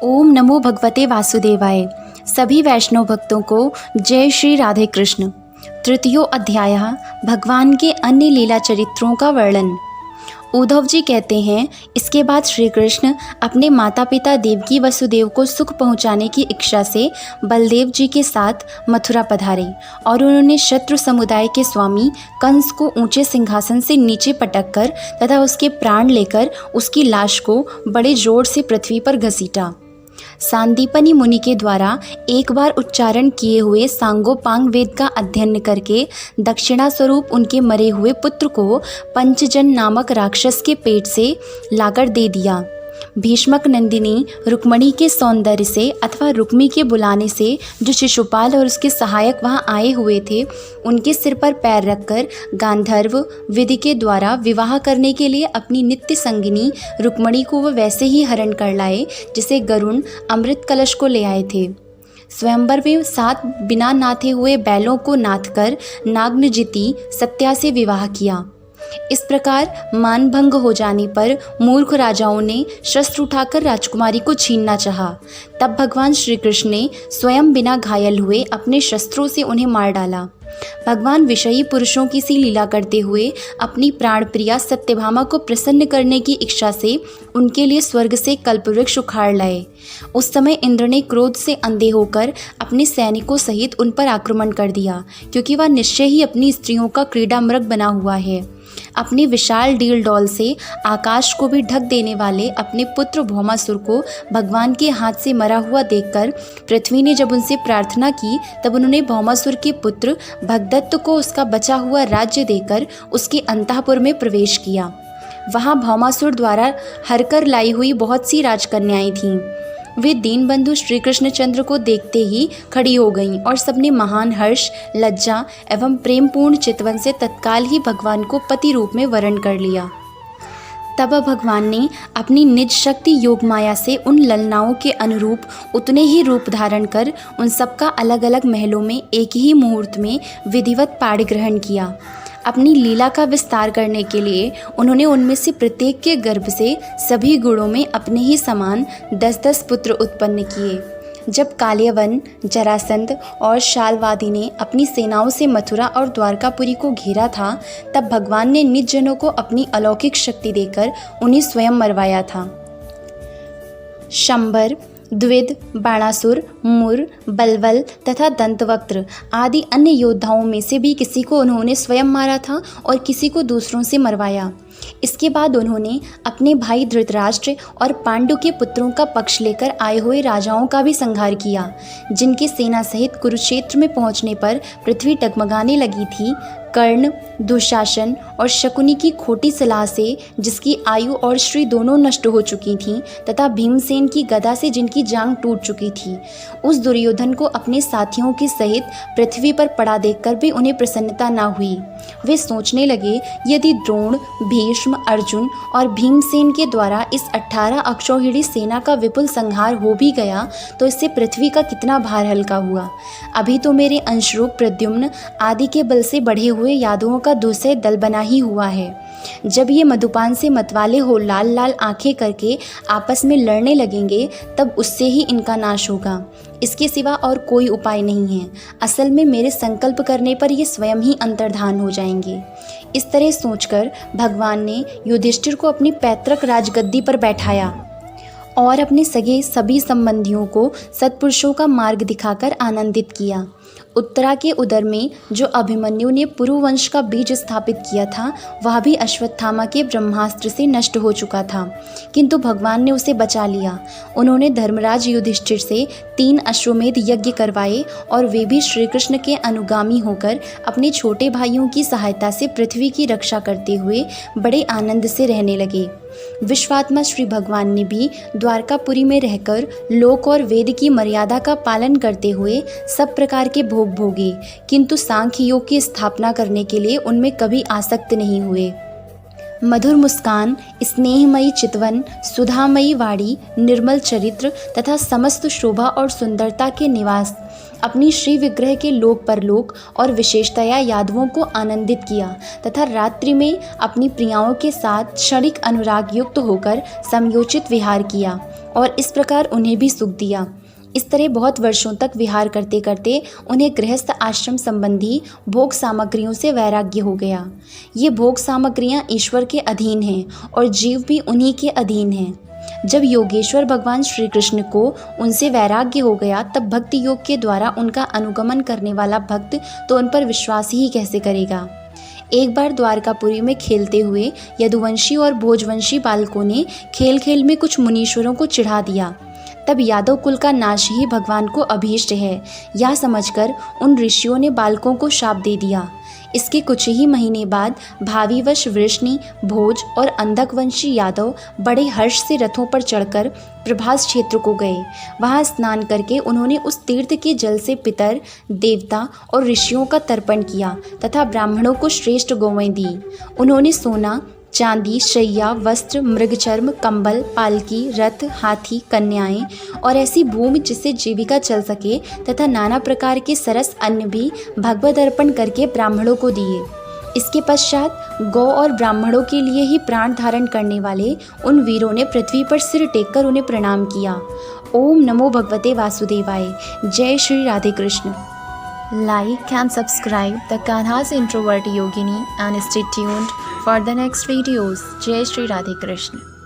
ओम नमो भगवते वासुदेवाय। सभी वैष्णव भक्तों को जय श्री राधे कृष्ण। तृतीयो अध्याय भगवान के अन्य लीला चरित्रों का वर्णन। उद्धव जी कहते हैं, इसके बाद श्री कृष्ण अपने माता पिता देवकी वसुदेव को सुख पहुंचाने की इच्छा से बलदेव जी के साथ मथुरा पधारे और उन्होंने शत्रु समुदाय के स्वामी कंस को ऊंचे सिंहासन से नीचे पटक कर तथा उसके प्राण लेकर उसकी लाश को बड़े जोर से पृथ्वी पर घसीटा। सांदीपनी मुनि के द्वारा एक बार उच्चारण किए हुए सांगोपांग वेद का अध्ययन करके दक्षिणा स्वरूप उनके मरे हुए पुत्र को पंचजन नामक राक्षस के पेट से लाकर दे दिया। भीष्मक नंदिनी रुक्मणी के सौंदर्य से अथवा रुक्मी के बुलाने से जो शिशुपाल और उसके सहायक वहां आए हुए थे, उनके सिर पर पैर रखकर गांधर्व विधि के द्वारा विवाह करने के लिए अपनी नित्य संगिनी रुक्मणी को वह वैसे ही हरण कर लाए जिसे गरुण अमृत कलश को ले आए थे। स्वयंवर में 7 बिना नाथे हुए बैलों को नाथ कर नाग्नजिति सत्या से विवाह किया। इस प्रकार मानभंग हो जाने पर मूर्ख राजाओं ने शस्त्र उठाकर राजकुमारी को छीनना चाहा। तब भगवान श्री कृष्ण ने स्वयं बिना घायल हुए अपने शस्त्रों से उन्हें मार डाला। भगवान विषयी पुरुषों की सी लीला करते हुए अपनी प्राण प्रिया सत्यभामा को प्रसन्न करने की इच्छा से उनके लिए स्वर्ग से कल्पवृक्ष उखाड़ लाए। उस समय इंद्र ने क्रोध से अंधे होकर अपने सैनिकों सहित उन पर आक्रमण कर दिया, क्योंकि वह निश्चय ही अपनी स्त्रियों का क्रीड़ा मृग बना हुआ है। अपनी विशाल डील डौल से आकाश को भी ढक देने वाले अपने पुत्र भौमासुर को भगवान के हाथ से मरा हुआ देखकर पृथ्वी ने जब उनसे प्रार्थना की, तब उन्होंने भौमासुर के पुत्र भगदत्त को उसका बचा हुआ राज्य देकर उसके अंतःपुर में प्रवेश किया। वहाँ भौमासुर द्वारा हरकर लाई हुई बहुत सी राजकन्याएं थीं। वे दीनबंधु श्री कृष्णचंद्र को देखते ही खड़ी हो गईं और सबने महान हर्ष, लज्जा एवं प्रेमपूर्ण चितवन से तत्काल ही भगवान को पति रूप में वरण कर लिया। तब भगवान ने अपनी निज शक्ति योग माया से उन ललनाओं के अनुरूप उतने ही रूप धारण कर उन सबका अलग अलग महलों में एक ही मुहूर्त में विधिवत पाणी ग्रहण किया। अपनी लीला का विस्तार करने के लिए उन्होंने उनमें से प्रत्येक के गर्भ से सभी गुणों में अपने ही समान 10-10 पुत्र उत्पन्न किए। जब कालियवन, जरासंध और शाल्वादी ने अपनी सेनाओं से मथुरा और द्वारकापुरी को घेरा था, तब भगवान ने निज जनों को अपनी अलौकिक शक्ति देकर उन्हें स्वयं मरवाया था। शंबर, द्विद, बाणासुर, मुर, बलवल तथा दंतवक्त्र आदि अन्य योद्धाओं में से भी किसी को उन्होंने स्वयं मारा था और किसी को दूसरों से मरवाया। इसके बाद उन्होंने अपने भाई धृतराष्ट्र और पांडु के पुत्रों का पक्ष लेकर आए हुए राजाओं का भी संहार किया, जिनकी सेना सहित कुरुक्षेत्र में पहुंचने पर पृथ्वी डगमगाने लगी थी। कर्ण, दुशासन और शकुनी की खोटी सलाह से जिसकी आयु और श्री दोनों नष्ट हो चुकी थीं, तथा भीमसेन की गदा से जिनकी जांग टूट चुकी थी, उस दुर्योधन को अपने साथियों के सहित पृथ्वी पर पड़ा देखकर भी उन्हें प्रसन्नता न हुई। वे सोचने लगे, यदि द्रोण, भीष्म, अर्जुन और भीमसेन के द्वारा इस 18 अक्षौहिणी सेना का विपुल संहार हो भी गया तो इससे पृथ्वी का कितना भार हल्का हुआ। अभी तो मेरे अंशरूप प्रद्युम्न आदि के बल से बढ़े हुए यादवों का दूसरे दल बना ही हुआ है। जब ये मधुपान से मतवाले हो लाल लाल आंखें करके आपस में लड़ने लगेंगे, तब उससे ही इनका नाश होगा। इसके सिवा और कोई उपाय नहीं है। असल में मेरे संकल्प करने पर ये स्वयं ही अंतर्धान हो जाएंगे। इस तरह सोचकर भगवान ने युधिष्ठिर को अपनी पैतृक राजगद्दी पर बैठाया और अपने सगे सभी संबंधियों को सत्पुरुषों का मार्ग दिखाकर आनंदित किया। उत्तरा के उदर में जो अभिमन्यु ने पुरुवंश का बीज स्थापित किया था, वह भी अश्वत्थामा के ब्रह्मास्त्र से नष्ट हो चुका था, किंतु भगवान ने उसे बचा लिया। उन्होंने धर्मराज युधिष्ठिर से 3 अश्वमेध यज्ञ करवाए और वे भी श्री कृष्ण के अनुगामी होकर अपने छोटे भाइयों की सहायता से पृथ्वी की रक्षा करते हुए बड़े आनंद से रहने लगे। विश्वात्मा श्री भगवान ने भी द्वारकापुरी में रहकर लोक और वेद की मर्यादा का पालन करते हुए सब प्रकार के भोग भोगे, किंतु सांख्य योग की स्थापना करने के लिए उनमें कभी आसक्त नहीं हुए। मधुर मुस्कान, स्नेहमयी चितवन, सुधामयी वाणी, निर्मल चरित्र तथा समस्त शोभा और सुंदरता के निवास अपनी श्री विग्रह के लोक परलोक और विशेषतया यादवों को आनंदित किया तथा रात्रि में अपनी प्रियाओं के साथ क्षणिक अनुराग युक्त होकर समयोचित विहार किया और इस प्रकार उन्हें भी सुख दिया। इस तरह बहुत वर्षों तक विहार करते करते उन्हें गृहस्थ आश्रम संबंधी भोग सामग्रियों से वैराग्य हो गया। ये भोग सामग्रियां ईश्वर के अधीन हैं और जीव भी उन्हीं के अधीन हैं। जब योगेश्वर भगवान श्री कृष्ण को उनसे वैराग्य हो गया, तब भक्ति योग के द्वारा उनका अनुगमन करने वाला भक्त तो उन पर विश्वास ही कैसे करेगा। एक बार द्वारकापुरी में खेलते हुए यदुवंशी और भोजवंशी बालकों ने खेल खेल में कुछ मुनीश्वरों को चिढ़ा दिया। तब यादव कुल का नाश ही भगवान को अभीष्ट है, यह समझकर उन ऋषियों ने बालकों को शाप दे दिया। इसके कुछ ही महीने बाद भाविवश वृष्णि, भोज और अंधकवंशी यादव बड़े हर्ष से रथों पर चढ़कर प्रभास क्षेत्र को गए। वहां स्नान करके उन्होंने उस तीर्थ के जल से पितर, देवता और ऋषियों का तर्पण किया तथा ब्राह्मणों को श्रेष्ठ गौएं दी। उन्होंने सोना, चांदी, शैया, वस्त्र, मृगचर्म, कंबल, पालकी, रथ, हाथी, कन्याएं और ऐसी भूमि जिससे जीविका चल सके तथा नाना प्रकार के सरस अन्न भी भगवद अर्पण करके ब्राह्मणों को दिए। इसके पश्चात गौ और ब्राह्मणों के लिए ही प्राण धारण करने वाले उन वीरों ने पृथ्वी पर सिर टेककर उन्हें प्रणाम किया। ओम नमो भगवते वासुदेवाय। जय Shri Radhe Krishna. Like and subscribe the Kanha's Introvert Yogini and stay tuned for the next videos. Jai Shri Radhe Krishna.